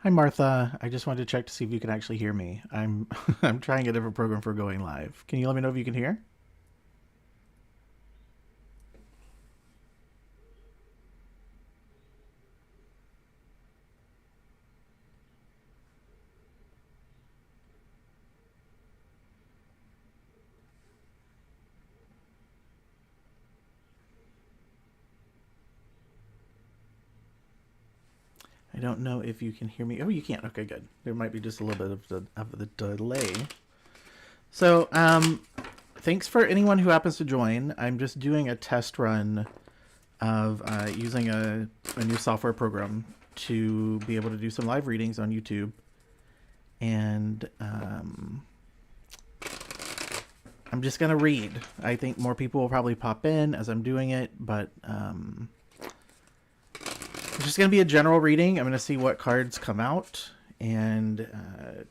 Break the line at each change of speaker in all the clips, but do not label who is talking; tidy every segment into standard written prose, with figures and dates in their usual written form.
Hi Martha, I just wanted to check to see if you can actually hear me. I'm I'm trying a different program for going live. Can you let me know if you can hear? I don't know if you can hear me. Oh, you can. Okay, good. There might be just a little bit of the delay. So, thanks for anyone who happens to join. I'm just doing a test run of using a new software program to be able to do some live readings on YouTube, and I'm just gonna read. I think more people will probably pop in as I'm doing it, but it's just going to be a general reading. I'm going to see what cards come out and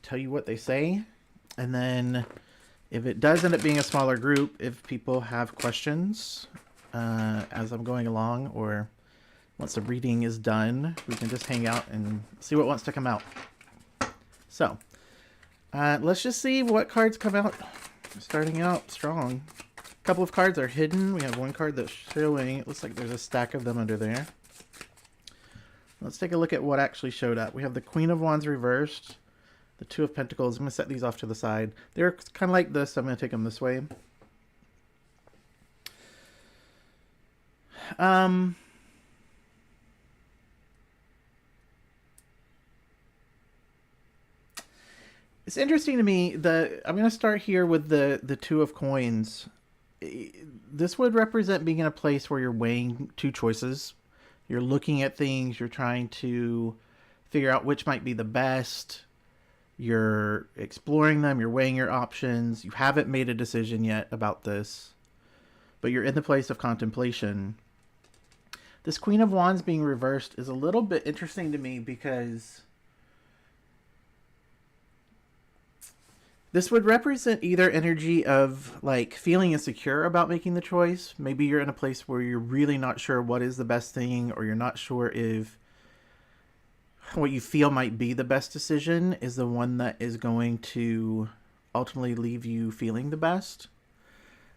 tell you what they say. And then if it does end up being a smaller group, if people have questions as I'm going along, or once the reading is done, we can just hang out and see what wants to come out. So let's just see what cards come out. Starting out strong. A couple of cards are hidden. We have one card that's showing. It looks like there's a stack of them under there. Let's take a look at what actually showed up. We have the Queen of Wands reversed, the Two of Pentacles. I'm going to set these off to the side. They're kind of like this, so I'm going to take them this way. It's interesting to me. I'm going to start here with the Two of Coins. This would represent being in a place where you're weighing two choices. You're looking at things. You're trying to figure out which might be the best. You're exploring them. You're weighing your options. You haven't made a decision yet about this, but you're in the place of contemplation. This Queen of Wands being reversed is a little bit interesting to me because this would represent either energy of like feeling insecure about making the choice. Maybe you're in a place where you're really not sure what is the best thing, or you're not sure if what you feel might be the best decision is the one that is going to ultimately leave you feeling the best.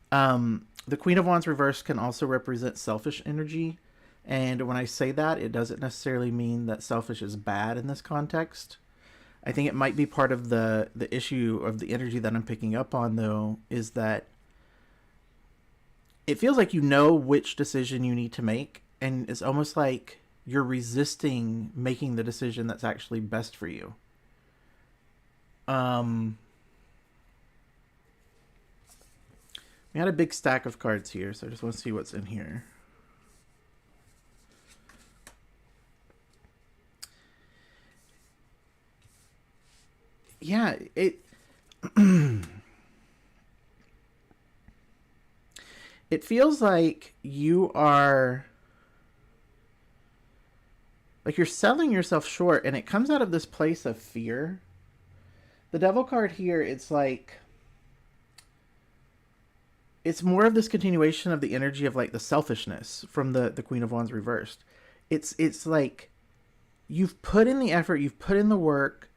The Queen of Wands reversed can also represent selfish energy. And when I say that, it doesn't necessarily mean that selfish is bad in this context. I think it might be part of the issue of the energy that I'm picking up on, though, is that it feels like you know which decision you need to make, and it's almost like you're resisting making the decision that's actually best for you. We had a big stack of cards here, so I just want to see what's in here. Yeah, it feels like you are like you're selling yourself short, and it comes out of this place of fear. The Devil card here, it's like it's more of this continuation of the energy of like the selfishness from the Queen of Wands reversed. It's like you've put in the effort, you've put in the work,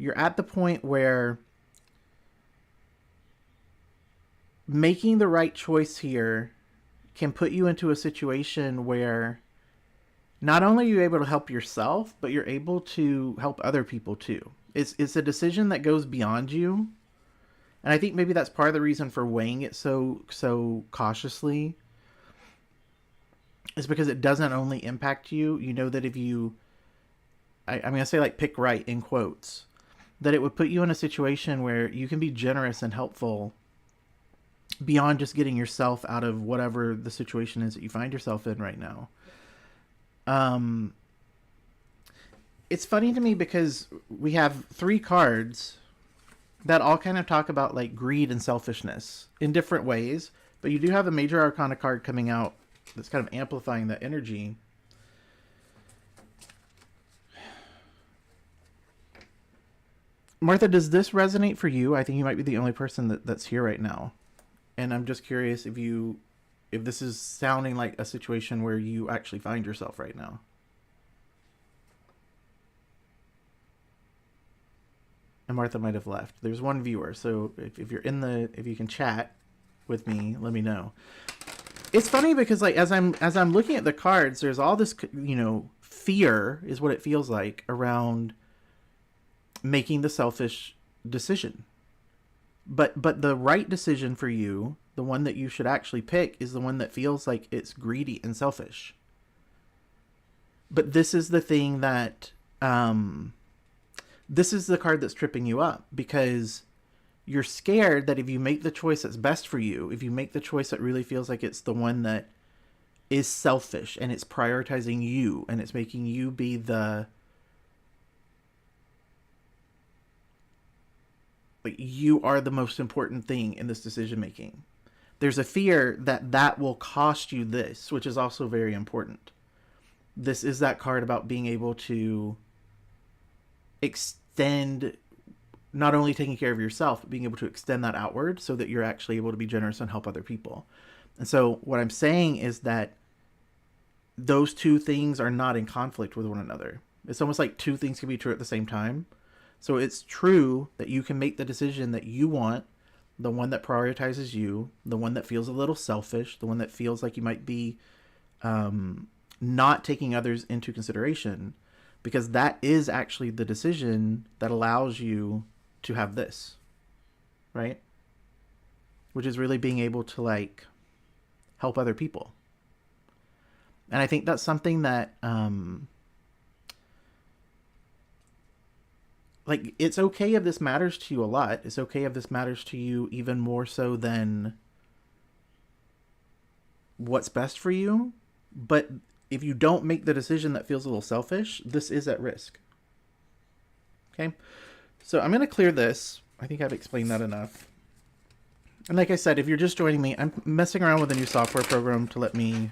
you're at the point where making the right choice here can put you into a situation where not only are you able to help yourself, but you're able to help other people too. It's a decision that goes beyond you. And I think maybe that's part of the reason for weighing it so cautiously, is because it doesn't only impact you. You know that if you I'm gonna say like pick right in quotes, that it would put you in a situation where you can be generous and helpful beyond just getting yourself out of whatever the situation is that you find yourself in right now. Um, it's funny to me because we have three cards that all kind of talk about like greed and selfishness in different ways, but you do have a major arcana card coming out that's kind of amplifying that energy. Martha, does this resonate for you? I think you might be the only person that's here right now, and I'm just curious if this is sounding like a situation where you actually find yourself right now. And Martha might have left. There's one viewer, so if you're in the, if you can chat with me, let me know. It's funny because like as I'm looking at the cards, there's all this, you know, fear is what it feels like around making the selfish decision. But the right decision for you, the one that you should actually pick, is the one that feels like it's greedy and selfish. But this is the thing that this is the card that's tripping you up, because you're scared that if you make the choice that's best for you, if you make the choice that really feels like it's the one that is selfish and it's prioritizing you and it's making you be the, like, you are the most important thing in this decision making. There's a fear that that will cost you this, which is also very important. This is that card about being able to extend, not only taking care of yourself, but being able to extend that outward so that you're actually able to be generous and help other people. And so what I'm saying is that those two things are not in conflict with one another. It's almost like two things can be true at the same time. So it's true that you can make the decision that you want, the one that prioritizes you, the one that feels a little selfish, the one that feels like you might be not taking others into consideration, because that is actually the decision that allows you to have this, right? Which is really being able to like help other people. And I think that's something that like, it's okay if this matters to you a lot. It's okay if this matters to you even more so than what's best for you. But if you don't make the decision that feels a little selfish, this is at risk. Okay? So I'm going to clear this. I think I've explained that enough. And like I said, if you're just joining me, I'm messing around with a new software program to let me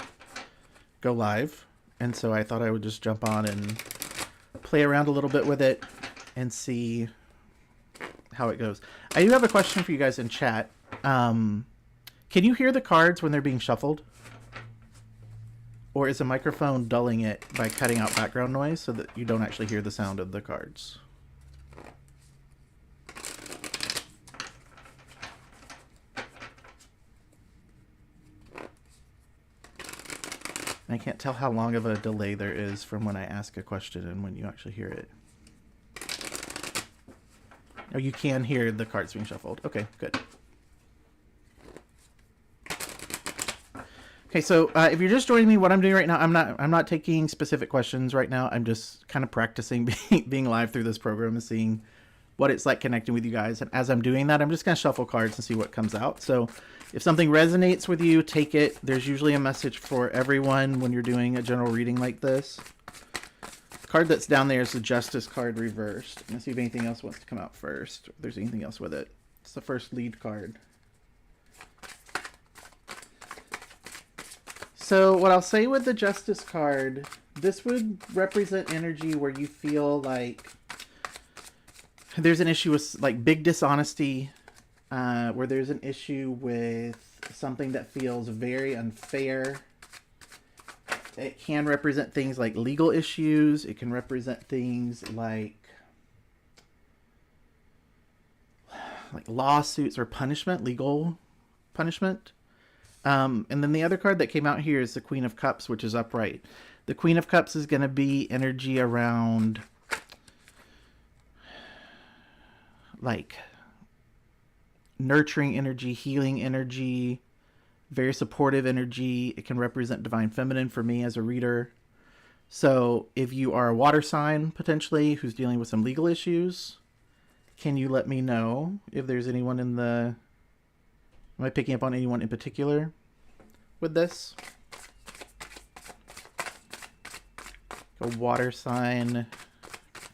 go live. And so I thought I would just jump on and play around a little bit with it and see how it goes. I do have a question for you guys in chat. Can you hear the cards when they're being shuffled? Or is a microphone dulling it by cutting out background noise so that you don't actually hear the sound of the cards? I can't tell how long of a delay there is from when I ask a question and when you actually hear it. Oh, you can hear the cards being shuffled. Okay, good. Okay, so if you're just joining me, what I'm doing right now, I'm not taking specific questions right now. I'm just kind of practicing being live through this program and seeing what it's like connecting with you guys. And as I'm doing that, I'm just going to shuffle cards and see what comes out. So if something resonates with you, take it. There's usually a message for everyone when you're doing a general reading like this. The card that's down there is the Justice card reversed. Let's see if anything else wants to come out first. If there's anything else with it. It's the first lead card. So what I'll say with the Justice card, this would represent energy where you feel like there's an issue with like big dishonesty, where there's an issue with something that feels very unfair. It can represent things like legal issues. It can represent things like lawsuits or punishment, legal punishment. And then the other card that came out here is the Queen of Cups, which is upright. The Queen of Cups is going to be energy around like nurturing energy, healing energy, very supportive energy. It can represent divine feminine for me as a reader. So if you are a water sign, potentially, who's dealing with some legal issues, can you let me know if there's anyone in the... Am I picking up on anyone in particular with this? A water sign,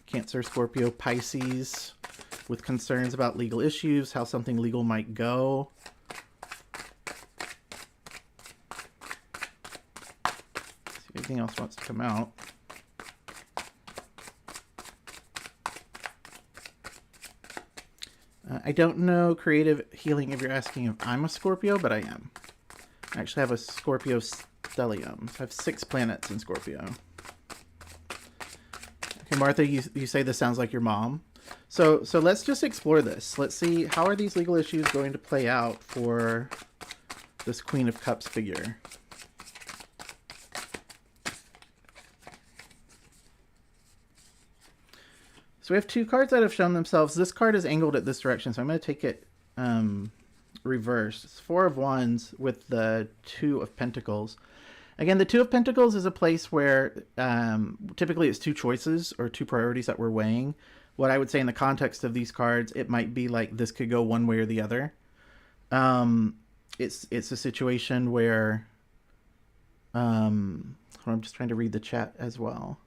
Cancer, Scorpio, Pisces, with concerns about legal issues, how something legal might go. See if anything else wants to come out. I don't know creative healing if you're asking if I'm a Scorpio, but I am. I actually have a Scorpio stellium. So I have 6 planets in Scorpio. Okay, Martha, you say this sounds like your mom. So let's just explore this. Let's see, how are these legal issues going to play out for this Queen of Cups figure? So we have two cards that have shown themselves. This card is angled at this direction, so I'm going to take it reversed. It's Four of Wands with the Two of Pentacles. Again, the Two of Pentacles is a place where typically it's two choices or two priorities that we're weighing. What I would say in the context of these cards, it might be like this could go one way or the other. It's a situation where I'm just trying to read the chat as well.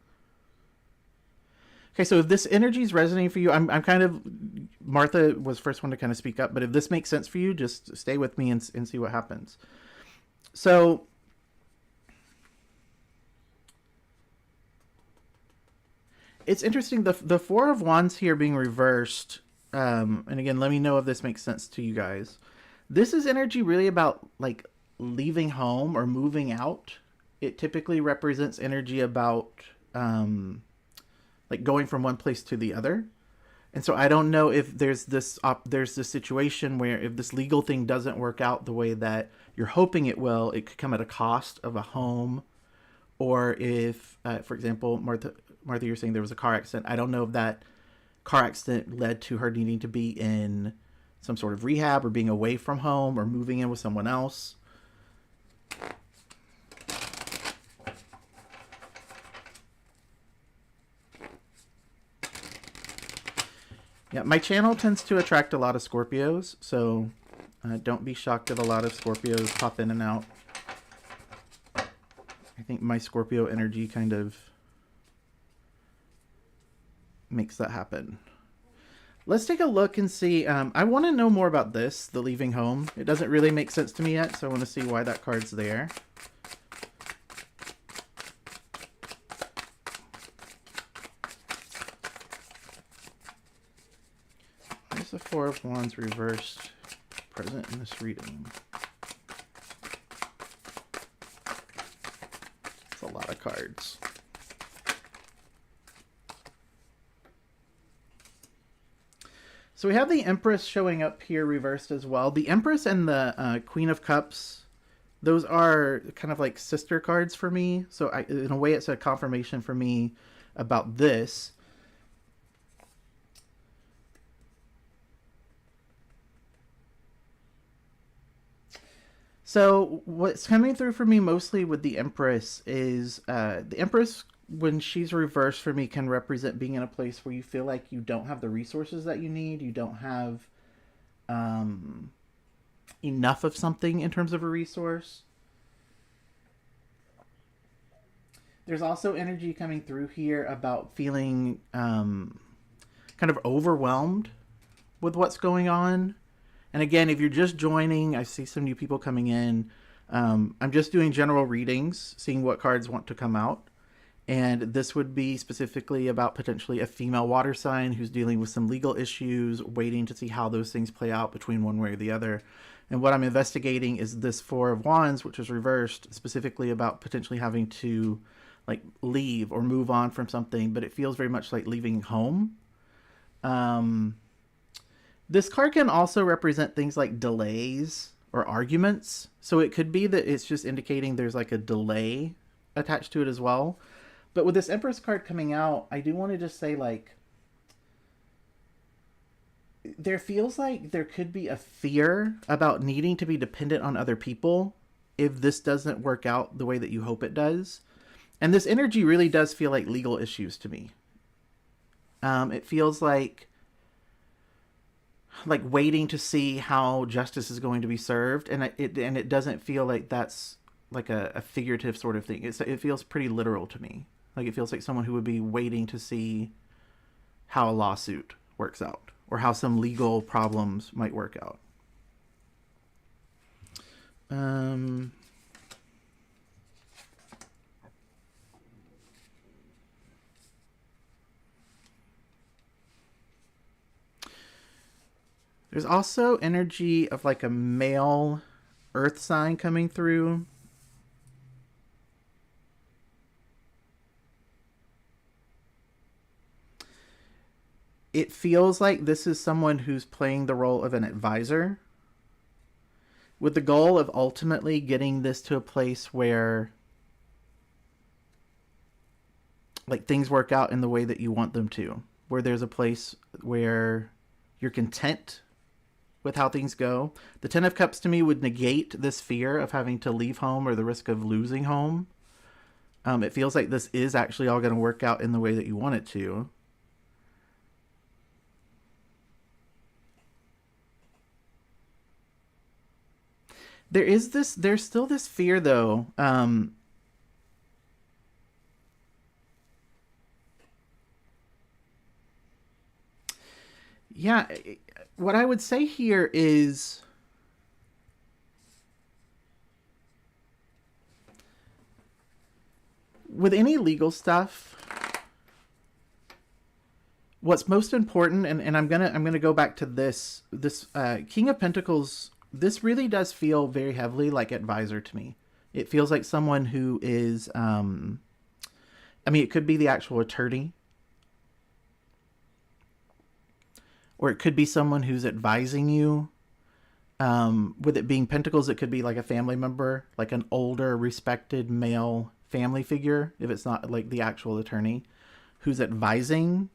Okay, so if this energy is resonating for you, I'm kind of, Martha was first one to kind of speak up, but if this makes sense for you, just stay with me and see what happens. So it's interesting, the Four of Wands here being reversed, and again, let me know if this makes sense to you guys. This is energy really about like leaving home or moving out. It typically represents energy about like going from one place to the other. And so I don't know if there's this situation where if this legal thing doesn't work out the way that you're hoping it will, it could come at a cost of a home. Or if, for example, Martha, you're saying there was a car accident. I don't know if that car accident led to her needing to be in some sort of rehab or being away from home or moving in with someone else. Yeah, my channel tends to attract a lot of Scorpios, so don't be shocked if a lot of Scorpios pop in and out. I think my Scorpio energy kind of makes that happen. Let's take a look and see. I want to know more about this, the leaving home. It doesn't really make sense to me yet, so I want to see why that card's there. Where's the Four of Wands reversed present in this reading? It's a lot of cards. So we have the Empress showing up here reversed as well. The Empress and the Queen of Cups, those are kind of like sister cards for me. So in a way, it's a confirmation for me about this. So what's coming through for me mostly with the Empress is the Empress, when she's reversed for me, can represent being in a place where you feel like you don't have the resources that you need. You don't have enough of something in terms of a resource. There's also energy coming through here about feeling kind of overwhelmed with what's going on. And again, if you're just joining, I see some new people coming in. I'm just doing general readings, seeing what cards want to come out. And this would be specifically about potentially a female water sign who's dealing with some legal issues, waiting to see how those things play out between one way or the other. And what I'm investigating is this Four of Wands, which is reversed, specifically about potentially having to like leave or move on from something, but it feels very much like leaving home. This card can also represent things like delays or arguments. So it could be that it's just indicating there's like a delay attached to it as well. But with this Empress card coming out, I do want to just say, like, there feels like there could be a fear about needing to be dependent on other people if this doesn't work out the way that you hope it does. And this energy really does feel like legal issues to me. It feels like waiting to see how justice is going to be served, and it doesn't feel like that's like a figurative sort of thing. It feels pretty literal to me. Like it feels like someone who would be waiting to see how a lawsuit works out or how some legal problems might work out. There's also energy of like a male earth sign coming through. it feels like this is someone who's playing the role of an advisor with the goal of ultimately getting this to a place where like things work out in the way that you want them to, where there's a place where you're content with how things go. The Ten of Cups to me would negate this fear of having to leave home or the risk of losing home. It feels like this is actually all going to work out in the way that you want it to. There's still this fear though. Yeah, what I would say here is with any legal stuff, what's most important, and I'm gonna go back to this King of Pentacles. This really does feel very heavily like advisor to me. It feels like someone who is, I mean, it could be the actual attorney, or it could be someone who's advising you. With it being Pentacles, it could be like a family member, like an older, respected male family figure, if it's not like the actual attorney, who's advising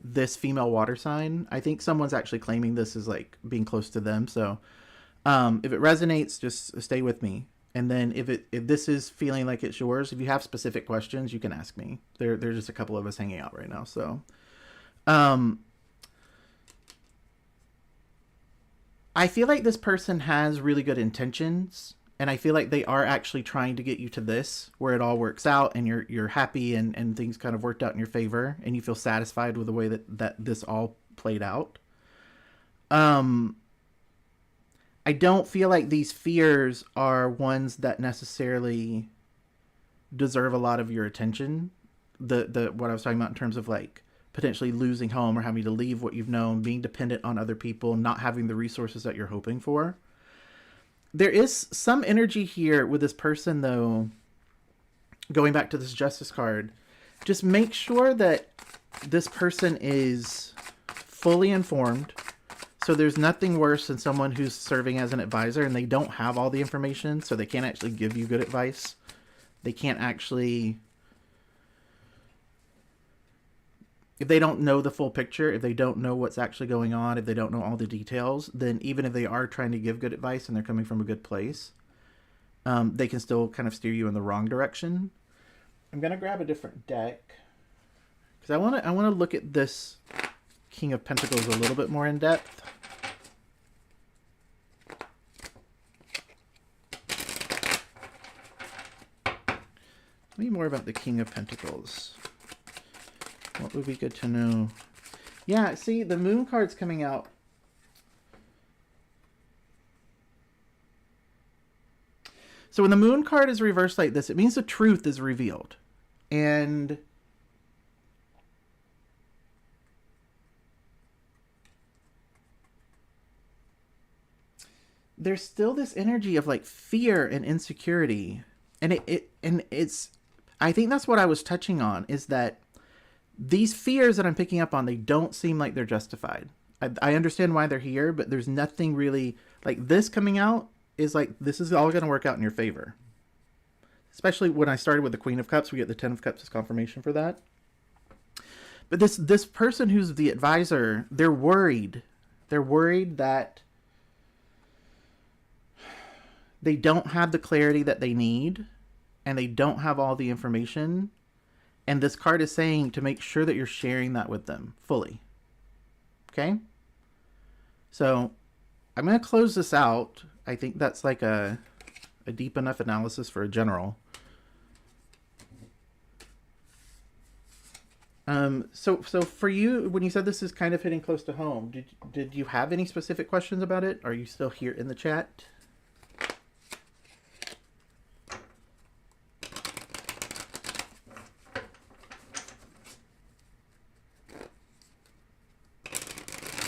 this female water sign. I think someone's actually claiming this as like being close to them. So if it resonates, just stay with me. And then if this is feeling like it's yours, if you have specific questions, you can ask me. There's just a couple of us hanging out right now. So I feel like this person has really good intentions, and I feel like they are actually trying to get you to this, where it all works out and you're happy and things kind of worked out in your favor and you feel satisfied with the way that this all played out. I don't feel like these fears are ones that necessarily deserve a lot of your attention. The what I was talking about in terms of like potentially losing home or having to leave what you've known, being dependent on other people, not having the resources that you're hoping for. There is some energy here with this person, though, going back to this Justice card. Just make sure that this person is fully informed. So there's nothing worse than someone who's serving as an advisor and they don't have all the information, so they can't actually give you good advice. They can't actually... If they don't know the full picture, if they don't know what's actually going on, if they don't know all the details, then even if they are trying to give good advice and they're coming from a good place, they can still kind of steer you in the wrong direction. I'm gonna grab a different deck because I want to look at this King of Pentacles a little bit more in depth. Tell me more about the King of Pentacles. What would be good to know? Yeah, see, the Moon card's coming out. So when the Moon card is reversed like this, it means the truth is revealed. And there's still this energy of like fear and insecurity. And it's I think that's what I was touching on, is that these fears that I'm picking up on, they don't seem like they're justified. I understand why they're here, but there's nothing really... Like, this coming out is like, this is all going to work out in your favor. Especially when I started with the Queen of Cups, we get the Ten of Cups as confirmation for that. But this person who's the advisor, they're worried. They're worried that they don't have the clarity that they need, and they don't have all the information. And this card is saying to make sure that you're sharing that with them fully. Okay? So I'm going to close this out. I think that's like a deep enough analysis for a general. So for you, when you said this is kind of hitting close to home, did you have any specific questions about it? Are you still here in the chat?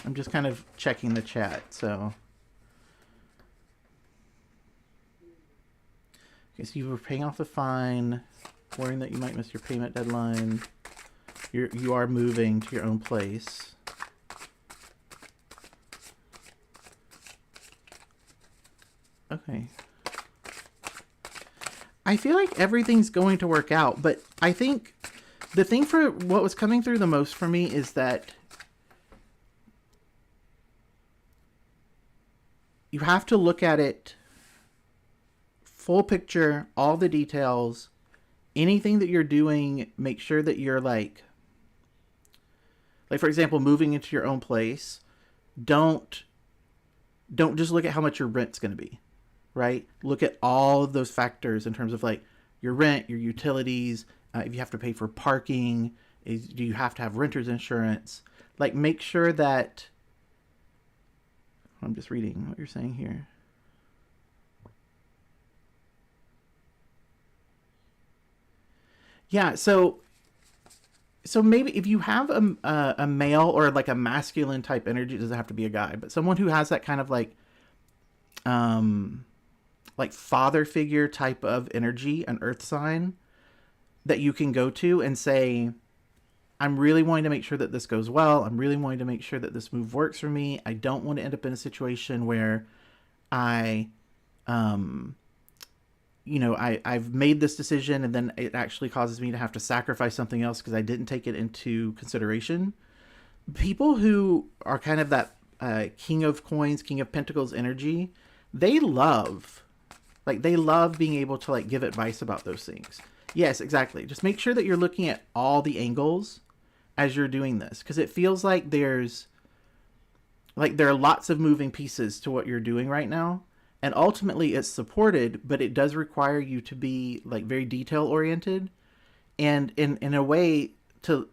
I'm just kind of checking the chat, so. Okay, so you were paying off the fine, worrying that you might miss your payment deadline. You are moving to your own place. Okay. I feel like everything's going to work out, but I think the thing for what was coming through the most for me is that you have to look at it full picture, all the details, anything that you're doing, make sure that you're like for example, moving into your own place, don't just look at how much your rent's going to be, right? Look at all of those factors in terms of like your rent, your utilities, if you have to pay for parking, do you have to have renter's insurance? Like make sure that, I'm just reading what you're saying here. Yeah, so maybe if you have a male or like a masculine type energy, it doesn't have to be a guy, but someone who has that kind of like father figure type of energy, an earth sign that you can go to and say, I'm really wanting to make sure that this goes well. I'm really wanting to make sure that this move works for me. I don't want to end up in a situation where I've made this decision and then it actually causes me to have to sacrifice something else because I didn't take it into consideration. People who are kind of that King of Coins, King of Pentacles energy, they love being able to like give advice about those things. Yes, exactly. Just make sure that you're looking at all the angles as you're doing this, because it feels like there are lots of moving pieces to what you're doing right now. And ultimately it's supported, but it does require you to be like very detail oriented and in a way to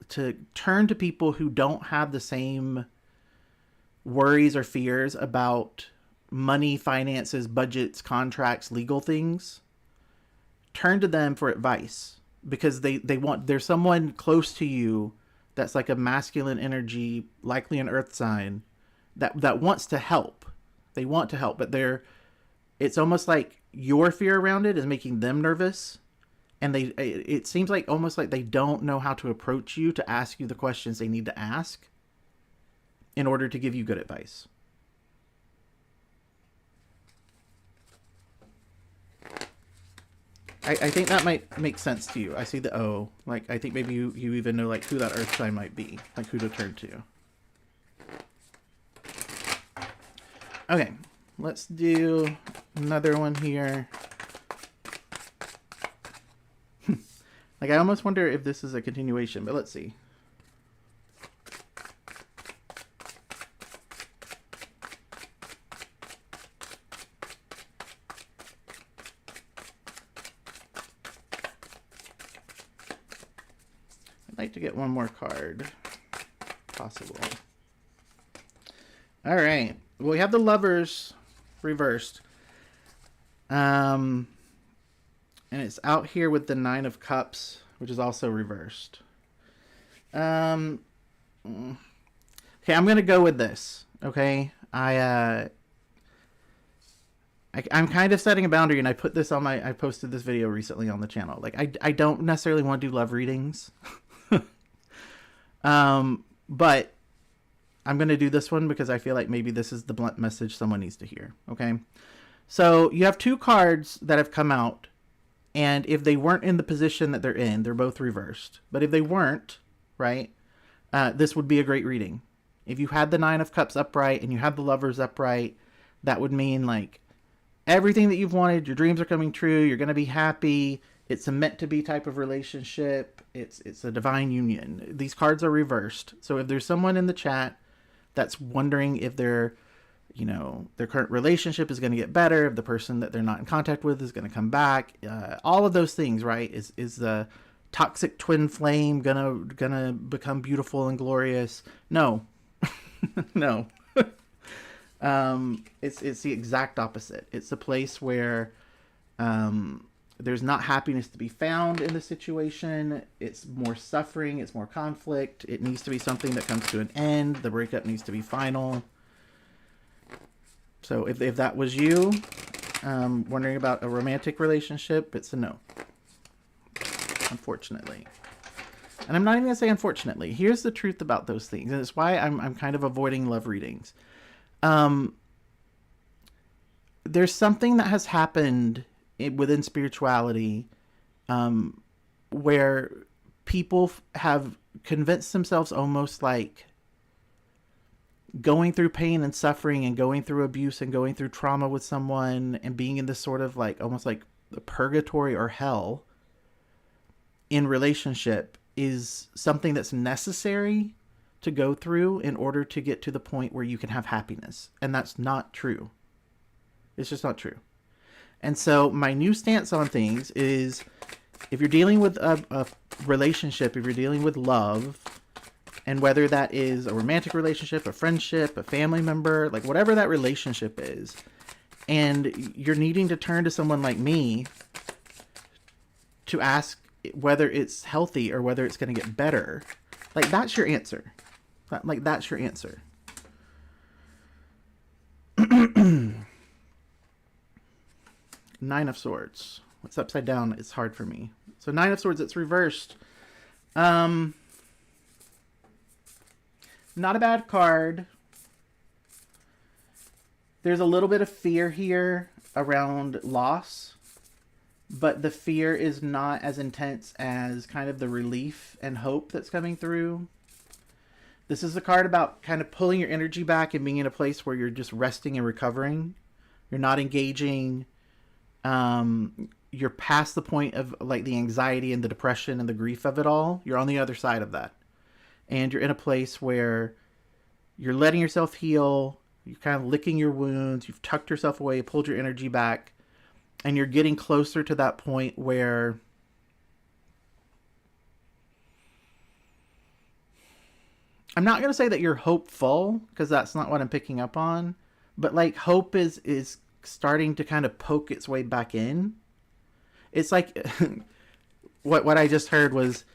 turn to people who don't have the same worries or fears about money, finances, budgets, contracts, legal things. Turn to them for advice because there's someone close to you that's like a masculine energy, likely an earth sign that wants to help. They want to help, but it's almost like your fear around it is making them nervous, and it seems like almost like they don't know how to approach you to ask you the questions they need to ask in order to give you good advice. I think that might make sense to you. I see the O. Like, I think maybe you even know like who that earth sign might be, like who to turn to. Okay, let's do another one here. Like, I almost wonder if this is a continuation, but let's see. I'd like to get one more card, possible. All right. Well, we have the Lovers reversed. And it's out here with the Nine of Cups, which is also reversed. Okay, I'm going to go with this. Okay. I'm kind of setting a boundary, and I posted this video recently on the channel. Like, I don't necessarily want to do love readings. But I'm going to do this one because I feel like maybe this is the blunt message someone needs to hear. Okay. So you have two cards that have come out, and if they weren't in the position that they're in, they're both reversed. But if they weren't, right, this would be a great reading. If you had the Nine of Cups upright and you had the Lovers upright, that would mean like everything that you've wanted, your dreams are coming true, you're going to be happy. It's a meant to be type of relationship. It's a divine union. These cards are reversed. So if there's someone in the chat that's wondering if their current relationship is going to get better, if the person that they're not in contact with is going to come back, all of those things, right? Is the toxic twin flame gonna become beautiful and glorious? No, no. It's the exact opposite. It's a place where there's not happiness to be found in the situation. It's more suffering. It's more conflict. It needs to be something that comes to an end. The breakup needs to be final. So if that was you, wondering about a romantic relationship, it's a no. Unfortunately. And I'm not even going to say unfortunately. Here's the truth about those things. And it's why I'm kind of avoiding love readings. there's something that has happened within spirituality, where people have convinced themselves, almost like going through pain and suffering and going through abuse and going through trauma with someone and being in this sort of like almost like purgatory or hell in relationship is something that's necessary to go through in order to get to the point where you can have happiness. And that's not true. It's just not true. And so my new stance on things is, if you're dealing with a relationship, if you're dealing with love, and whether that is a romantic relationship, a friendship, a family member, like whatever that relationship is, and you're needing to turn to someone like me to ask whether it's healthy or whether it's going to get better, like that's your answer. Like that's your answer. Nine of Swords. What's upside down? It's hard for me. So Nine of Swords, it's reversed. Not a bad card. There's a little bit of fear here around loss, but the fear is not as intense as kind of the relief and hope that's coming through. This is a card about kind of pulling your energy back and being in a place where you're just resting and recovering. You're not engaging. You're past the point of like the anxiety and the depression and the grief of it all. You're on the other side of that. And you're in a place where you're letting yourself heal. You're kind of licking your wounds. You've tucked yourself away, pulled your energy back. And you're getting closer to that point where I'm not going to say that you're hopeful, because that's not what I'm picking up on. But like hope is starting to kind of poke its way back in. It's like what I just heard was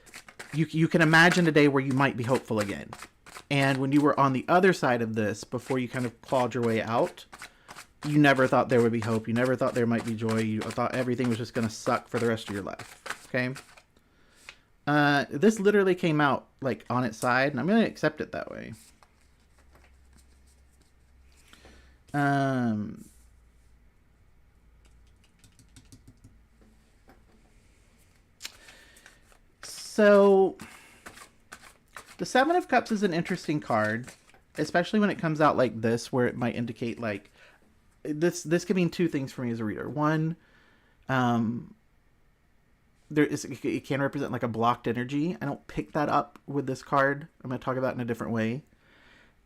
you can imagine a day where you might be hopeful again. And when you were on the other side of this, before you kind of clawed your way out, you never thought there would be hope. You never thought there might be joy. You thought everything was just going to suck for the rest of your life. Okay? This literally came out like on its side, and I'm going to accept it that way. So the Seven of Cups is an interesting card, especially when it comes out like this, where it might indicate like this could mean two things for me as a reader. One, it can represent like a blocked energy. I don't pick that up with this card. I'm going to talk about it in a different way.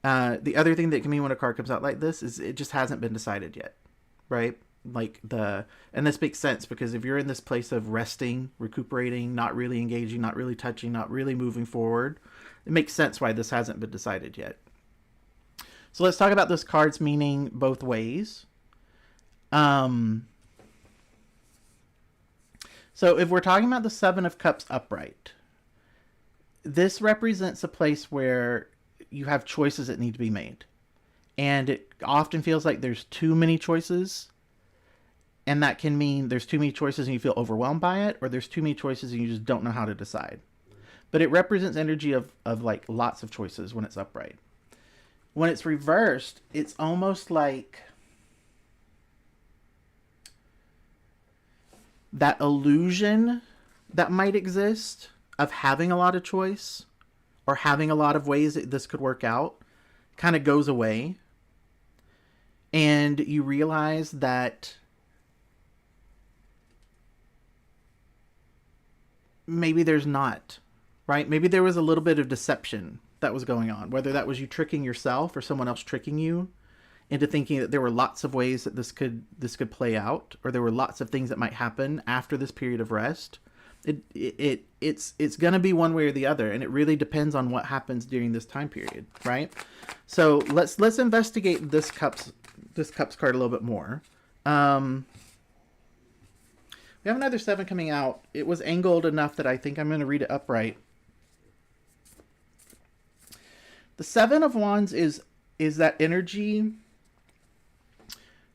The other thing that can mean when a card comes out like this is it just hasn't been decided yet, right? Like and this makes sense, because if you're in this place of resting, recuperating, not really engaging, not really touching, not really moving forward, it makes sense why this hasn't been decided yet. So let's talk about this card's meaning both ways. So if we're talking about the Seven of Cups upright, this represents a place where you have choices that need to be made. And it often feels like there's too many choices. And that can mean there's too many choices and you feel overwhelmed by it, or there's too many choices and you just don't know how to decide. But it represents energy of like lots of choices when it's upright. When it's reversed, it's almost like that illusion that might exist of having a lot of choice or having a lot of ways that this could work out kind of goes away. And you realize that maybe there's not, right? Maybe there was a little bit of deception that was going on, whether that was you tricking yourself or someone else tricking you into thinking that there were lots of ways that this could play out, or there were lots of things that might happen after this period of rest. It's going to be one way or the other, and it really depends on what happens during this time period, right? So let's investigate this cups card a little bit more. We have another 7 coming out. It was angled enough that I think I'm going to read it upright. The 7 of Wands is that energy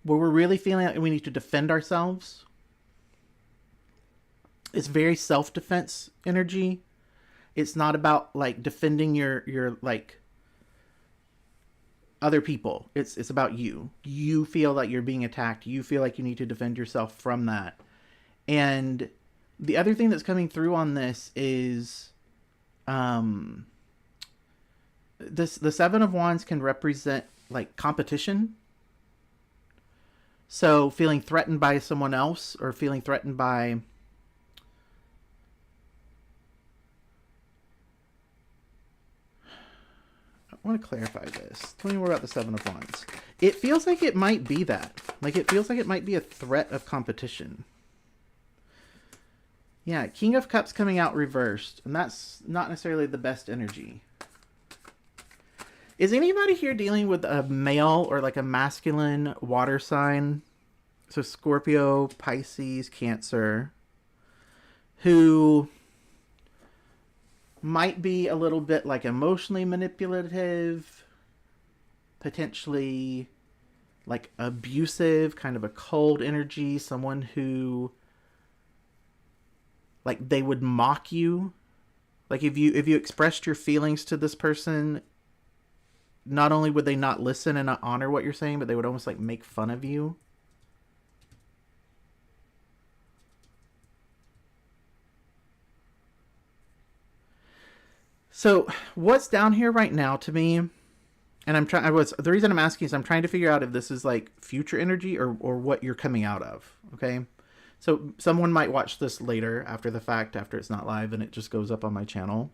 where we're really feeling like we need to defend ourselves. It's very self-defense energy. It's not about like defending your like other people. It's about you. You feel like you're being attacked. You feel like you need to defend yourself from that. And the other thing that's coming through on this is the Seven of Wands can represent like competition. So feeling threatened by someone else, or feeling threatened by I want to clarify this. Tell me more about the Seven of Wands. It feels like it might be that. Like, it feels like it might be a threat of competition. Yeah, King of Cups coming out reversed. And that's not necessarily the best energy. Is anybody here dealing with a male or like a masculine water sign? So Scorpio, Pisces, Cancer. Who might be a little bit like emotionally manipulative, potentially like abusive, kind of a cold energy, someone who like they would mock you. Like if you expressed your feelings to this person, not only would they not listen and not honor what you're saying, but they would almost like make fun of you. So what's down here right now to me, and the reason I'm asking is I'm trying to figure out if this is like future energy or what you're coming out of. Okay. So someone might watch this later after the fact, after it's not live and it just goes up on my channel.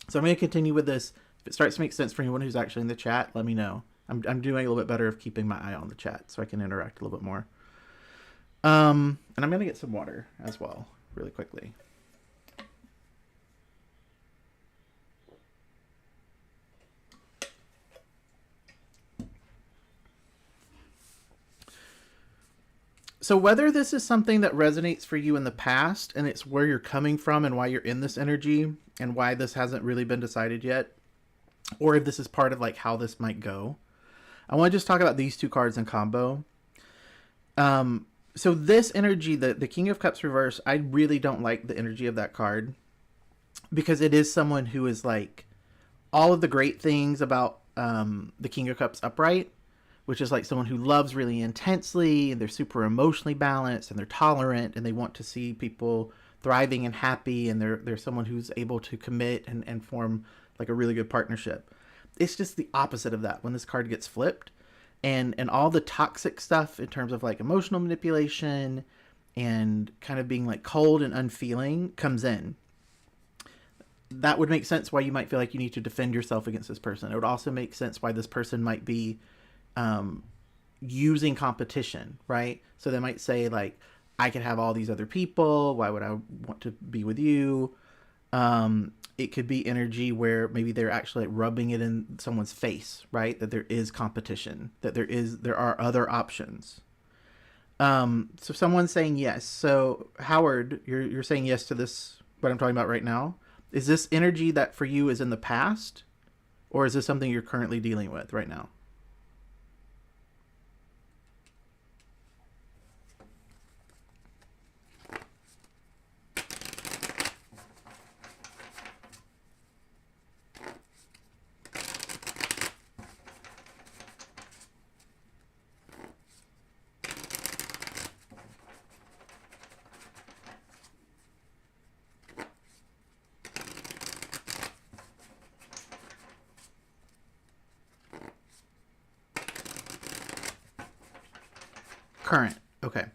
So I'm going to continue with this. If it starts to make sense for anyone who's actually in the chat, let me know. I'm doing a little bit better of keeping my eye on the chat so I can interact a little bit more. And I'm going to get some water as well, really quickly. So whether this is something that resonates for you in the past and it's where you're coming from and why you're in this energy and why this hasn't really been decided yet, or if this is part of like how this might go, I want to just talk about these two cards in combo. So this energy, the King of Cups reverse, I really don't like the energy of that card because it is someone who is like all of the great things about the King of Cups upright, which is like someone who loves really intensely and they're super emotionally balanced and they're tolerant and they want to see people thriving and happy, and they're someone who's able to commit and form like a really good partnership. It's just the opposite of that when this card gets flipped, and all the toxic stuff in terms of like emotional manipulation and kind of being like cold and unfeeling comes in. That would make sense why you might feel like you need to defend yourself against this person. It would also make sense why this person might be using competition, right? So they might say like, I could have all these other people. Why would I want to be with you? It could be energy where maybe they're actually like rubbing it in someone's face, right? That there is competition, that there are other options. So someone's saying yes. So Howard, you're saying yes to this, what I'm talking about right now. Is this energy that for you is in the past, or is this something you're currently dealing with right now? Current. Okay.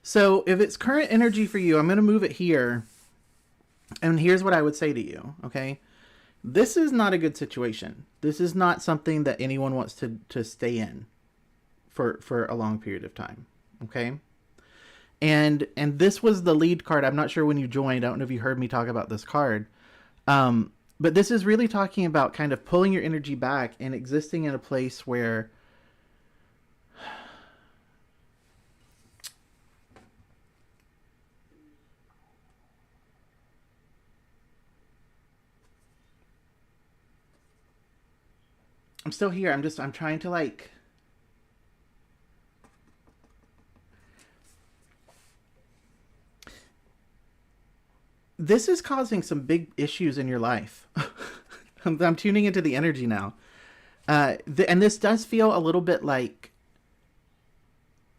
So if it's current energy for you, I'm going to move it here. And here's what I would say to you. Okay. This is not a good situation. This is not something that anyone wants to stay in for a long period of time. Okay. And this was the lead card. I'm not sure when you joined. I don't know if you heard me talk about this card. But this is really talking about kind of pulling your energy back and existing in a place where I'm still here. I'm trying to like, this is causing some big issues in your life. I'm tuning into the energy now. And this does feel a little bit like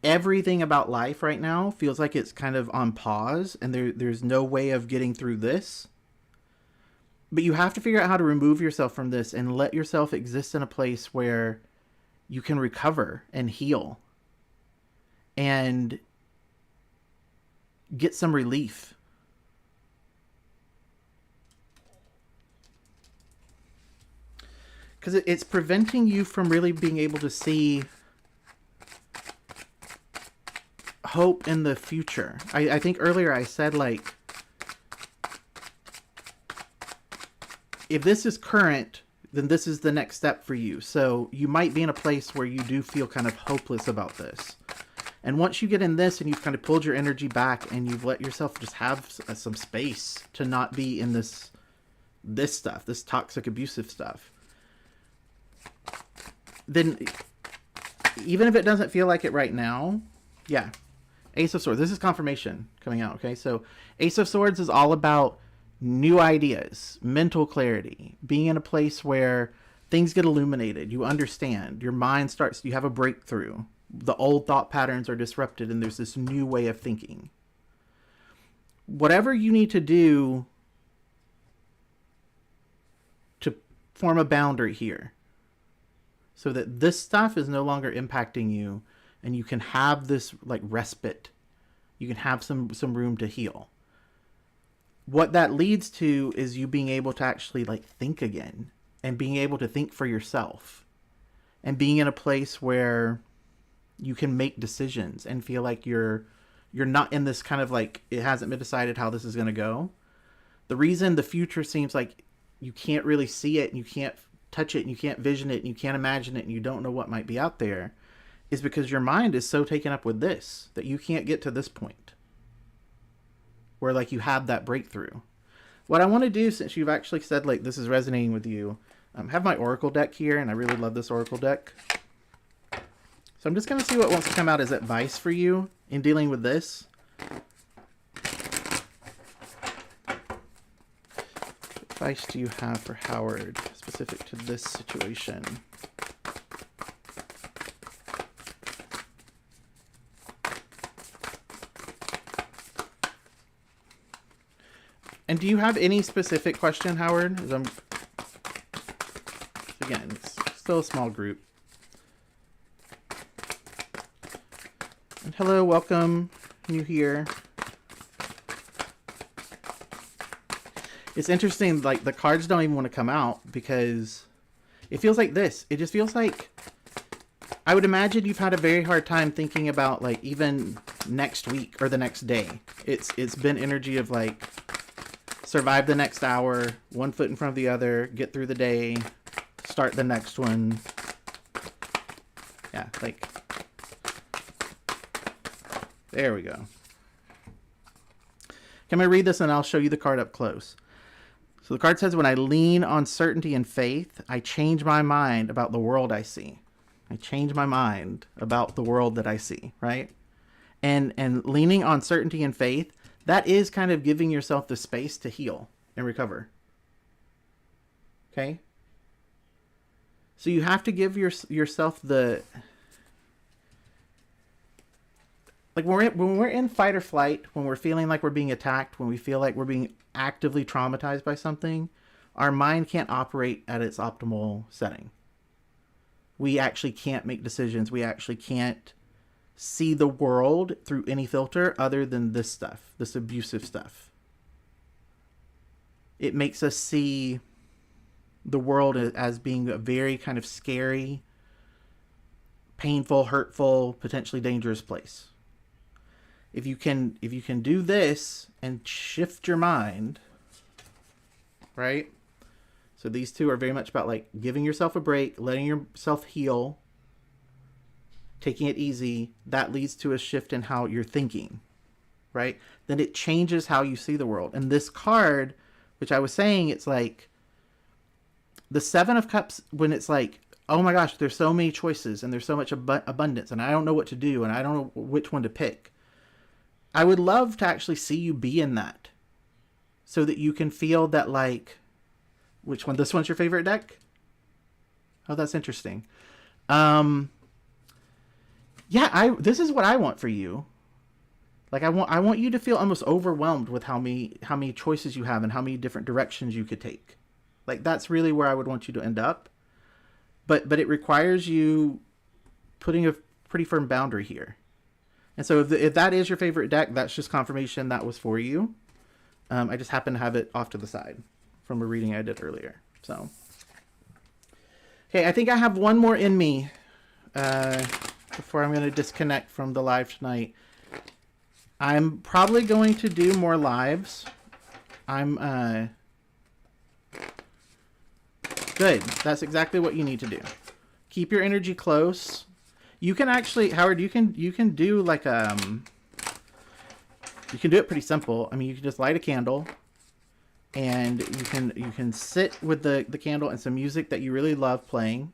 everything about life right now feels like it's kind of on pause, and there's no way of getting through this. But you have to figure out how to remove yourself from this and let yourself exist in a place where you can recover and heal and get some relief. Because it's preventing you from really being able to see hope in the future. I think earlier I said, like, if this is current, then this is the next step for you. So you might be in a place where you do feel kind of hopeless about this. And once you get in this and you've kind of pulled your energy back and you've let yourself just have some space to not be in this stuff, this toxic, abusive stuff, then even if it doesn't feel like it right now, yeah. Ace of Swords. This is confirmation coming out, okay? So Ace of Swords is all about new ideas, mental clarity, being in a place where things get illuminated, you understand, your mind starts, you have a breakthrough. The old thought patterns are disrupted and there's this new way of thinking. Whatever you need to do to form a boundary here so that this stuff is no longer impacting you and you can have this like respite. You can have some room to heal. What that leads to is you being able to actually like think again and being able to think for yourself and being in a place where you can make decisions and feel like you're not in this kind of like, it hasn't been decided how this is going to go. The reason the future seems like you can't really see it and you can't touch it and you can't vision it and you can't imagine it and you don't know what might be out there is because your mind is so taken up with this that you can't get to this point where like you have that breakthrough. What I want to do, since you've actually said like this is resonating with you, I have my Oracle deck here and I really love this Oracle deck. So I'm just going to see what wants to come out as advice for you in dealing with this. What advice do you have for Howard specific to this situation? And do you have any specific question, Howard? Again, it's still a small group. And hello, welcome, new here. It's interesting, like the cards don't even want to come out because it feels like this. It just feels like, I would imagine you've had a very hard time thinking about like even next week or the next day. It's been energy of like, survive the next hour, one foot in front of the other, get through the day, start the next one. Yeah, like, there we go. Can I read this and I'll show you the card up close? So the card says, when I lean on certainty and faith, I change my mind about the world I see. I change my mind about the world that I see, right? And leaning on certainty and faith, that is kind of giving yourself the space to heal and recover. Okay? So you have to give yourself the... Like when we're in fight or flight, when we're feeling like we're being attacked, when we feel like we're being actively traumatized by something, our mind can't operate at its optimal setting. We actually can't make decisions. We actually can't see the world through any filter other than this stuff, this abusive stuff. It makes us see the world as being a very kind of scary, painful, hurtful, potentially dangerous place. If you can do this and shift your mind, right? So these two are very much about like giving yourself a break, letting yourself heal, taking it easy. That leads to a shift in how you're thinking, right? Then it changes how you see the world. And this card, which I was saying, it's like the Seven of Cups, when it's like, oh my gosh, there's so many choices and there's so much abundance and I don't know what to do and I don't know which one to pick. I would love to actually see you be in that so that you can feel that, like, which one? This one's your favorite deck? Oh, that's interesting. Um, yeah, this is what I want for you. Like I want you to feel almost overwhelmed with how many choices you have and how many different directions you could take. Like that's really where I would want you to end up. But it requires you putting a pretty firm boundary here. And so if that is your favorite deck, that's just confirmation that was for you. I just happen to have it off to the side from a reading I did earlier. So, okay, I think I have one more in me before I'm going to disconnect from the live tonight. I'm probably going to do more lives. I'm good. That's exactly what you need to do. Keep your energy close. You can actually, Howard, you can do like you can do it pretty simple. I mean, you can just light a candle and you can sit with the candle and some music that you really love playing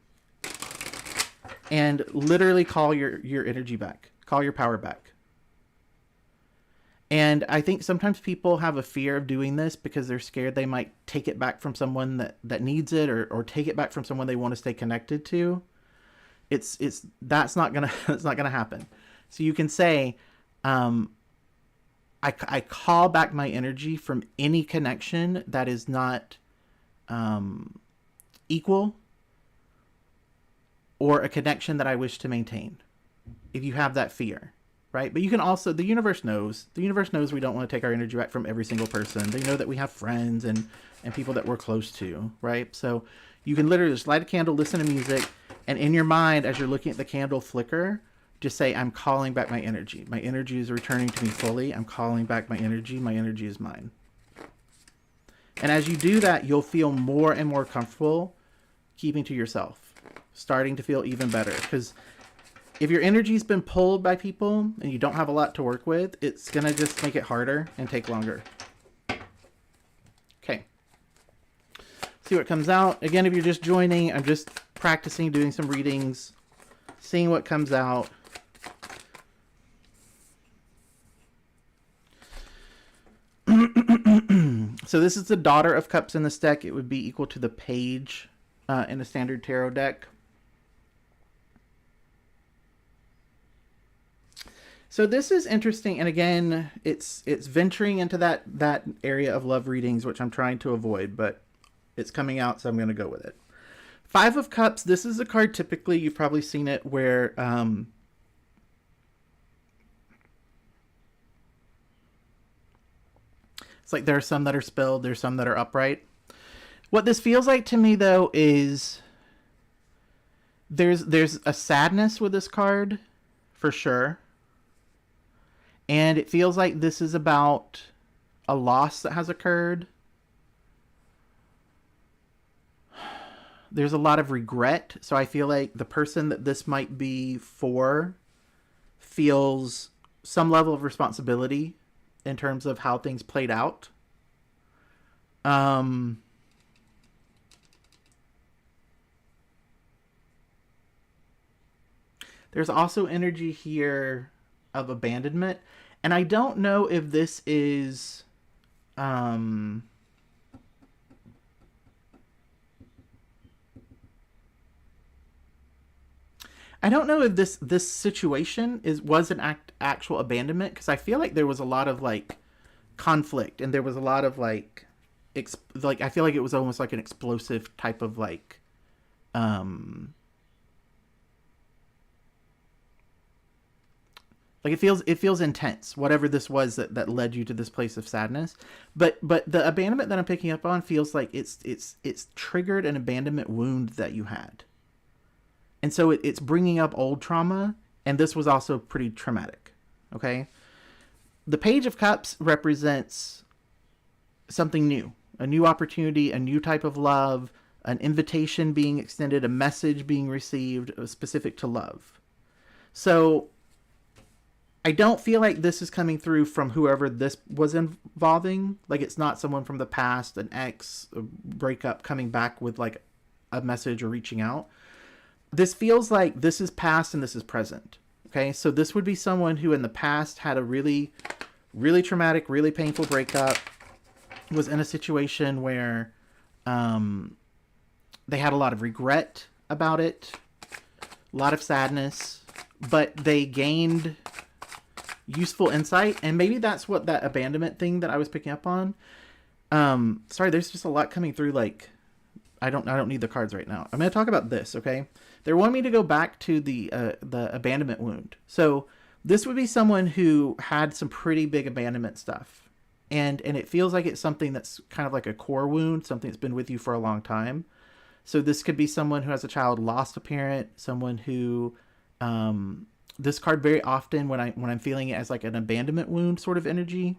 and literally call your energy back. Call your power back. And I think sometimes people have a fear of doing this because they're scared they might take it back from someone that needs it or take it back from someone they want to stay connected to. That's not gonna it's not gonna happen. So you can say, I call back my energy from any connection that is not equal or a connection that I wish to maintain. If you have that fear, right? But you can also, the universe knows we don't want to take our energy back from every single person. They know that we have friends and people that we're close to, right? So you can literally just light a candle, listen to music, and in your mind, as you're looking at the candle flicker, just say, I'm calling back my energy. My energy is returning to me fully. I'm calling back my energy. My energy is mine. And as you do that, you'll feel more and more comfortable keeping to yourself, starting to feel even better. Because if your energy's been pulled by people and you don't have a lot to work with, it's going to just make it harder and take longer. Okay. See what comes out. Again, if you're just joining, I'm just practicing doing some readings, seeing what comes out. So this is the Daughter of Cups in this deck. It would be equal to the Page in a standard tarot deck. So this is interesting, and again, it's venturing into that area of love readings, which I'm trying to avoid, but it's coming out, so I'm going to go with it. Five of Cups, this is a card typically, you've probably seen it, where it's like there are some that are spilled, there's some that are upright. What this feels like to me, though, is there's a sadness with this card, for sure. And it feels like this is about a loss that has occurred. There's a lot of regret. So I feel like the person that this might be for feels some level of responsibility in terms of how things played out. There's also energy here of abandonment. And I don't know if this is I don't know if this situation was an actual abandonment, because I feel like there was a lot of like conflict and there was a lot of like I feel like it was almost like an explosive type of like like it feels intense, whatever this was that led you to this place of sadness. But the abandonment that I'm picking up on feels like it's triggered an abandonment wound that you had. And so it's bringing up old trauma, and this was also pretty traumatic, okay? The Page of Cups represents something new, a new opportunity, a new type of love, an invitation being extended, a message being received specific to love. So I don't feel like this is coming through from whoever this was involving. Like, it's not someone from the past, an ex, a breakup, coming back with like a message or reaching out. This feels like this is past and this is present. Okay, so this would be someone who in the past had a really, really traumatic, really painful breakup, was in a situation where they had a lot of regret about it, a lot of sadness, but they gained useful insight, and maybe that's what that abandonment thing that I was picking up on. Sorry, there's just a lot coming through. Like, I don't need the cards right now. I'm going to talk about this, okay? They want me to go back to the abandonment wound. So this would be someone who had some pretty big abandonment stuff, and it feels like it's something that's kind of like a core wound, something that's been with you for a long time. So this could be someone who, as a child, lost a parent, someone who this card very often, when I'm feeling it as like an abandonment wound sort of energy,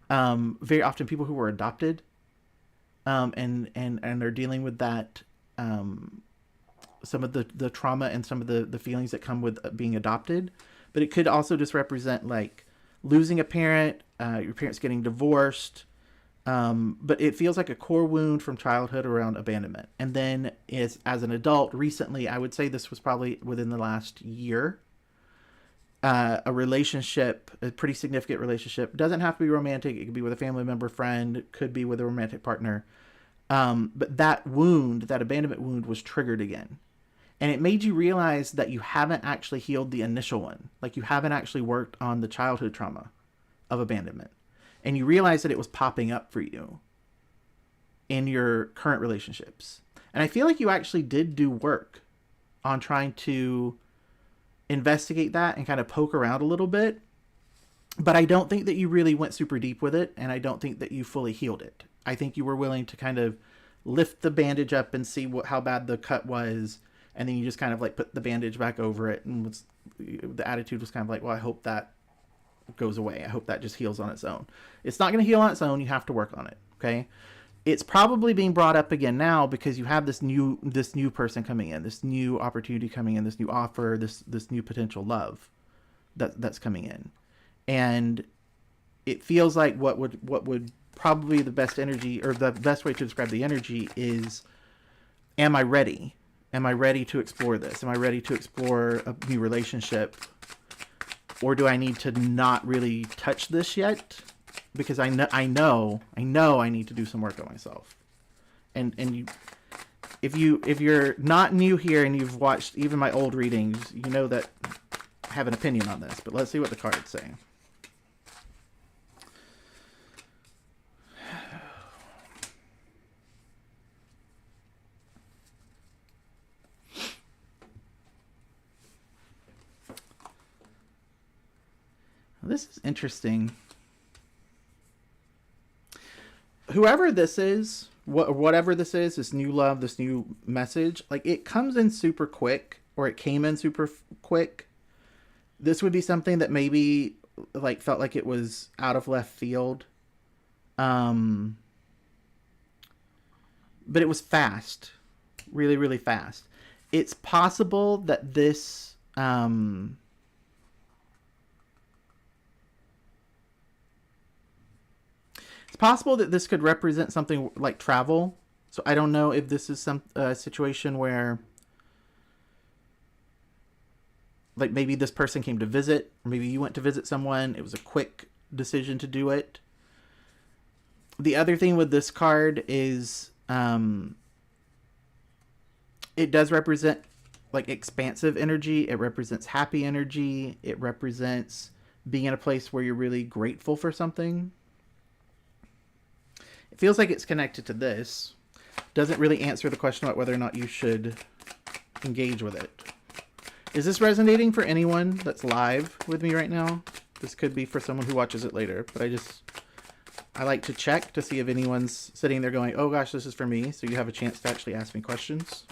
very often people who were adopted, and they're dealing with that, some of the trauma and some of the feelings that come with being adopted. But it could also just represent like losing a parent, your parents getting divorced. But it feels like a core wound from childhood around abandonment. And then as an adult, recently, I would say this was probably within the last year, a relationship, a pretty significant relationship. Doesn't have to be romantic. It could be with a family member, friend, could be with a romantic partner. But that wound, that abandonment wound, was triggered again. And it made you realize that you haven't actually healed the initial one. Like, you haven't actually worked on the childhood trauma of abandonment. And you realize that it was popping up for you in your current relationships. And I feel like you actually did do work on trying to investigate that and kind of poke around a little bit. But I don't think that you really went super deep with it. And I don't think that you fully healed it. I think you were willing to kind of lift the bandage up and see how bad the cut was. And then you just kind of like put the bandage back over it. And the attitude was kind of like, well, I hope that goes away. I hope that just heals on its own. It's not going to heal on its own. You have to work on it. Okay. It's probably being brought up again now because you have this new person coming in, this new opportunity coming in, this new offer, this new potential love that's coming in. And it feels like what would probably the best energy, or the best way to describe the energy is, am I ready? Am I ready to explore this? Am I ready to explore a new relationship? Or do I need to not really touch this yet? Because I know I need to do some work on myself. And if you're not new here and you've watched even my old readings, you know that I have an opinion on this. But let's see what the cards say. This is interesting. Whoever this is, whatever this is, this new love, this new message, like, it comes in super quick, or it came in super quick. This would be something that maybe like felt like it was out of left field. But it was fast, really, really fast. It's possible that this, possible that this could represent something like travel. So I don't know if this is some situation where, like, maybe this person came to visit, or maybe you went to visit someone. It was a quick decision to do it. The other thing with this card is it does represent like expansive energy. It represents happy energy. It represents being in a place where you're really grateful for something. Feels like it's connected to this. Doesn't really answer the question about whether or not you should engage with it. Is this resonating for anyone that's live with me right now? This could be for someone who watches it later, but I like to check to see if anyone's sitting there going, oh gosh, this is for me. So you have a chance to actually ask me questions.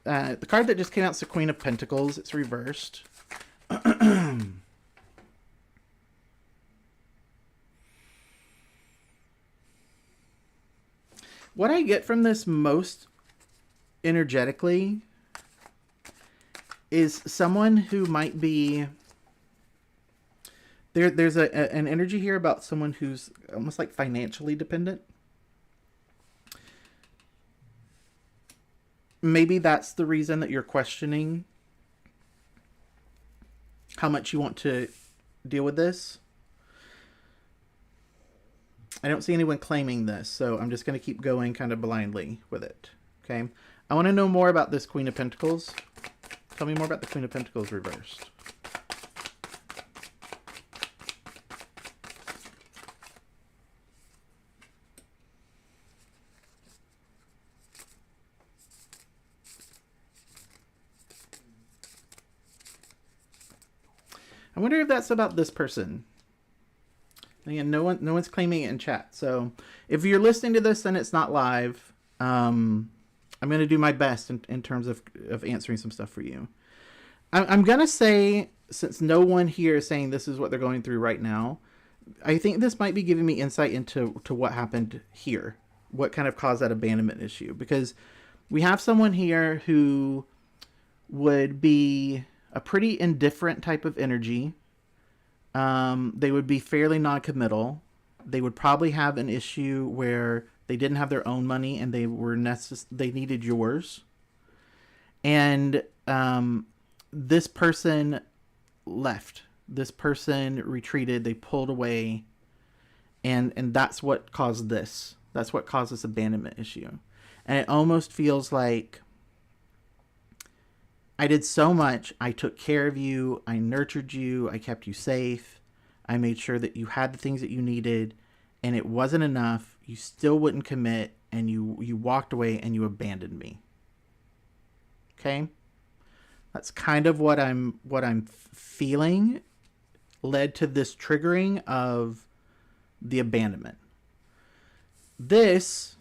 The card that just came out is the Queen of Pentacles. It's reversed. What I get from this most energetically is someone who might be... There's an energy here about someone who's almost like financially dependent. Maybe that's the reason that you're questioning how much you want to deal with this. I don't see anyone claiming this, so I'm just going to keep going kind of blindly with it. Okay. I want to know more about this Queen of Pentacles. Tell me more about the Queen of Pentacles reversed. I wonder if that's about this person. Again, no one's claiming it in chat. So if you're listening to this and it's not live, I'm going to do my best in terms of answering some stuff for you. I'm going to say, since no one here is saying this is what they're going through right now, I think this might be giving me insight into what happened here. What kind of caused that abandonment issue. Because we have someone here who would be a pretty indifferent type of energy. They would be fairly non-committal. They would probably have an issue where they didn't have their own money and they needed yours. And this person left. This person retreated. They pulled away, and that's what caused this. That's what caused this abandonment issue. And it almost feels like I did so much. I took care of you. I nurtured you. I kept you safe. I made sure that you had the things that you needed, and it wasn't enough. You still wouldn't commit, and you walked away and you abandoned me. Okay? That's kind of what I'm feeling led to this triggering of the abandonment. This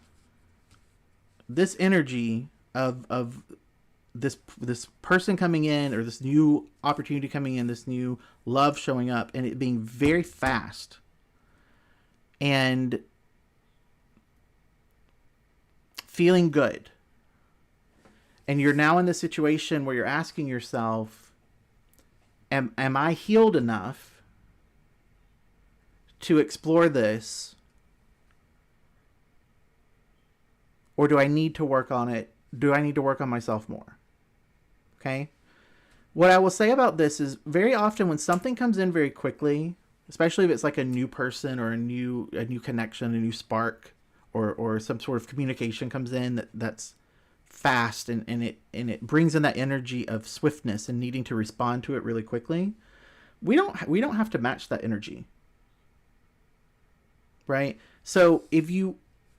energy of this person coming in, or this new opportunity coming in, this new love showing up, and it being very fast, and feeling good. And you're now in the situation where you're asking yourself, am I healed enough to explore this? Or do I need to work on it? Do I need to work on myself more? Okay. What I will say about this is, very often when something comes in very quickly, especially if it's like a new person or a new connection, a new spark, or some sort of communication comes in that's fast, and it brings in that energy of swiftness and needing to respond to it really quickly. We don't have to match that energy. Right? So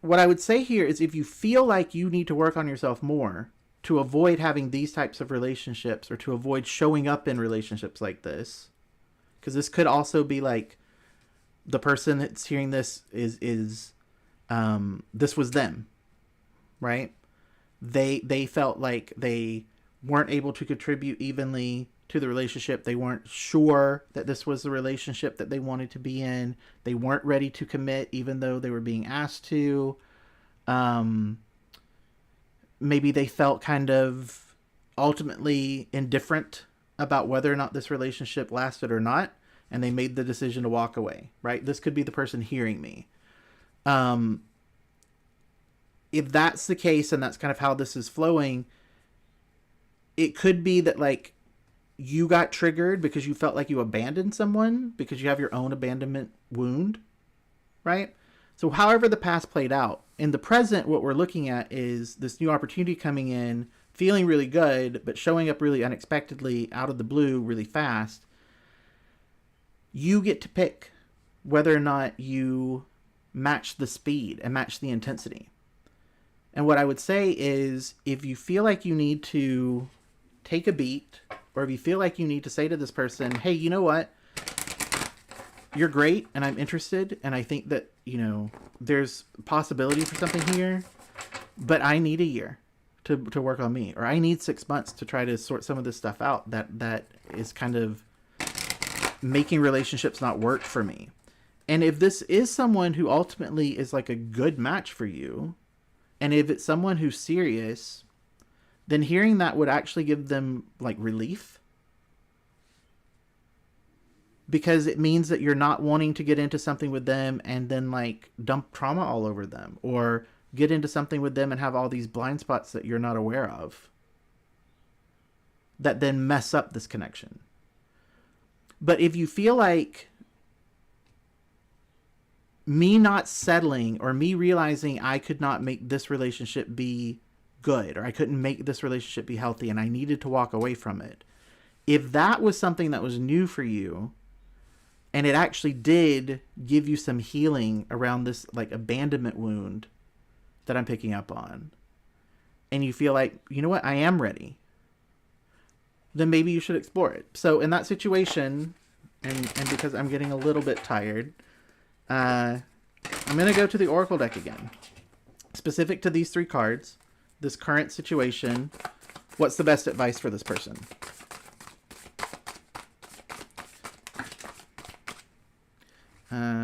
what I would say here is, if you feel like you need to work on yourself more to avoid having these types of relationships, or to avoid showing up in relationships like this, because this could also be like the person that's hearing this is this was them, right? They felt like they weren't able to contribute evenly to the relationship. They weren't sure that this was the relationship that they wanted to be in. They weren't ready to commit, even though they were being asked to. Maybe they felt kind of ultimately indifferent about whether or not this relationship lasted or not, and they made the decision to walk away, right? This could be the person hearing me. If that's the case, and that's kind of how this is flowing, it could be that, like, you got triggered because you felt like you abandoned someone because you have your own abandonment wound, right? So however the past played out, in the present, what we're looking at is this new opportunity coming in, feeling really good, but showing up really unexpectedly out of the blue really fast. You get to pick whether or not you match the speed and match the intensity. And what I would say is, if you feel like you need to take a beat, or if you feel like you need to say to this person, hey, you know what? You're great, and I'm interested, and I think that, there's possibility for something here, but I need a year to work on me, or I need 6 months to try to sort some of this stuff out that is kind of making relationships not work for me. And if this is someone who ultimately is like a good match for you, and if it's someone who's serious, then hearing that would actually give them like relief. Because it means that you're not wanting to get into something with them and then like dump trauma all over them, or get into something with them and have all these blind spots that you're not aware of that then mess up this connection. But if you feel like me not settling or me realizing I could not make this relationship be good, or I couldn't make this relationship be healthy and I needed to walk away from it, if that was something that was new for you and it actually did give you some healing around this like abandonment wound that I'm picking up on, and you feel like, you know what, I am ready, then maybe you should explore it. So in that situation, and because I'm getting a little bit tired, I'm going to go to the Oracle deck again. Specific to these 3 cards, this current situation, what's the best advice for this person?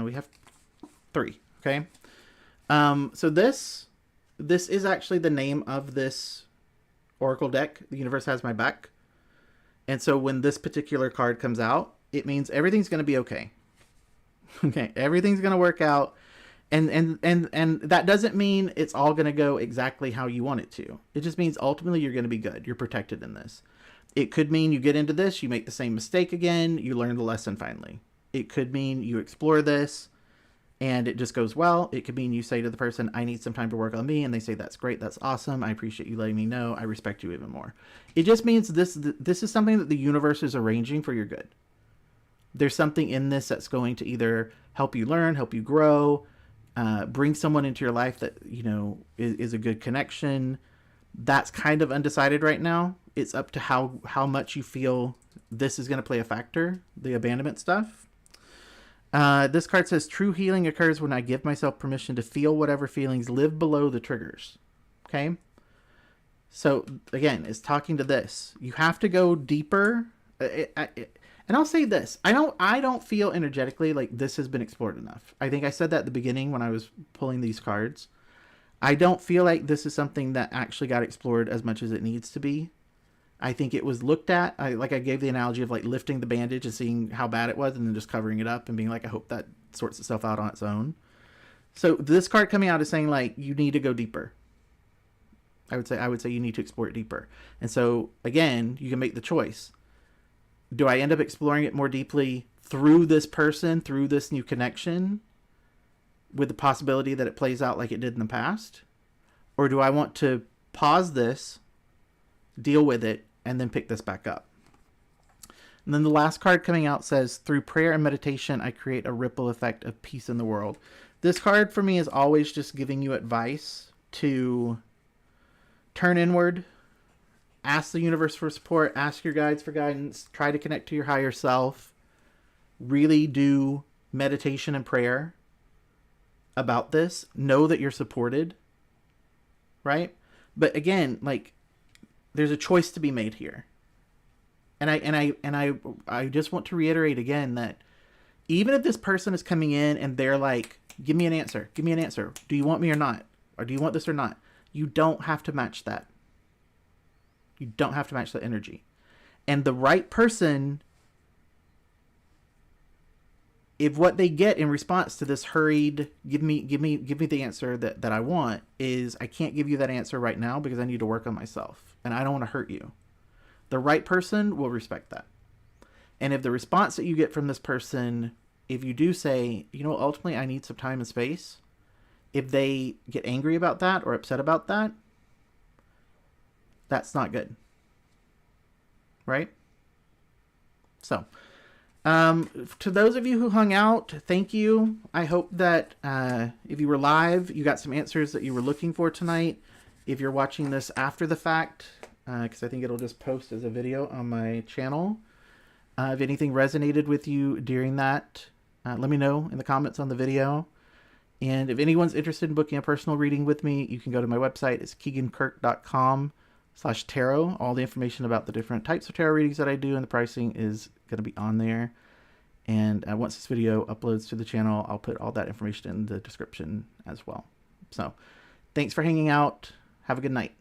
We have 3, okay? So this is actually the name of this Oracle deck, The Universe Has My Back. And so when this particular card comes out, it means everything's going to be okay. Okay, everything's going to work out. And that doesn't mean it's all going to go exactly how you want it to. It just means ultimately you're going to be good. You're protected in this. It could mean you get into this, you make the same mistake again, you learn the lesson finally. It could mean you explore this and it just goes well. It could mean you say to the person, I need some time to work on me. And they say, that's great. That's awesome. I appreciate you letting me know. I respect you even more. It just means this is something that the universe is arranging for your good. There's something in this that's going to either help you learn, help you grow, bring someone into your life that, you know, is a good connection. That's kind of undecided right now. It's up to how much you feel this is going to play a factor, the abandonment stuff. This card says, true healing occurs when I give myself permission to feel whatever feelings live below the triggers. Okay? So, again, it's talking to this. You have to go deeper. And I'll say this. I don't feel energetically like this has been explored enough. I think I said that at the beginning when I was pulling these cards. I don't feel like this is something that actually got explored as much as it needs to be. I think it was looked at. I gave the analogy of like lifting the bandage and seeing how bad it was and then just covering it up and being like, I hope that sorts itself out on its own. So this card coming out is saying like, you need to go deeper. I would say you need to explore it deeper. And so again, you can make the choice. Do I end up exploring it more deeply through this person, through this new connection, with the possibility that it plays out like it did in the past? Or do I want to pause this, deal with it, and then pick this back up? And then the last card coming out says, through prayer and meditation, I create a ripple effect of peace in the world. This card for me is always just giving you advice to turn inward, ask the universe for support, ask your guides for guidance, try to connect to your higher self, really do meditation and prayer about this. Know that you're supported, right? But again, like, there's a choice to be made here. And I just want to reiterate again that even if this person is coming in and they're like, give me an answer. Give me an answer. Do you want me or not? Or do you want this or not? You don't have to match that. You don't have to match that energy. And the right person, if what they get in response to this hurried, give me the answer that I want, is I can't give you that answer right now because I need to work on myself and I don't want to hurt you. The right person will respect that. And if the response that you get from this person, if you do say, you know, ultimately I need some time and space, if they get angry about that or upset about that, that's not good. Right? So, to those of you who hung out, thank you. I hope that if you were live, you got some answers that you were looking for tonight. If you're watching this after the fact, because I think it'll just post as a video on my channel, if anything resonated with you during that, let me know in the comments on the video. And if anyone's interested in booking a personal reading with me, you can go to my website. It's keegankirk.com/tarot. All the information about the different types of tarot readings that I do and the pricing is going to be on there. And once this video uploads to the channel, I'll put all that information in the description as well. So thanks for hanging out. Have a good night.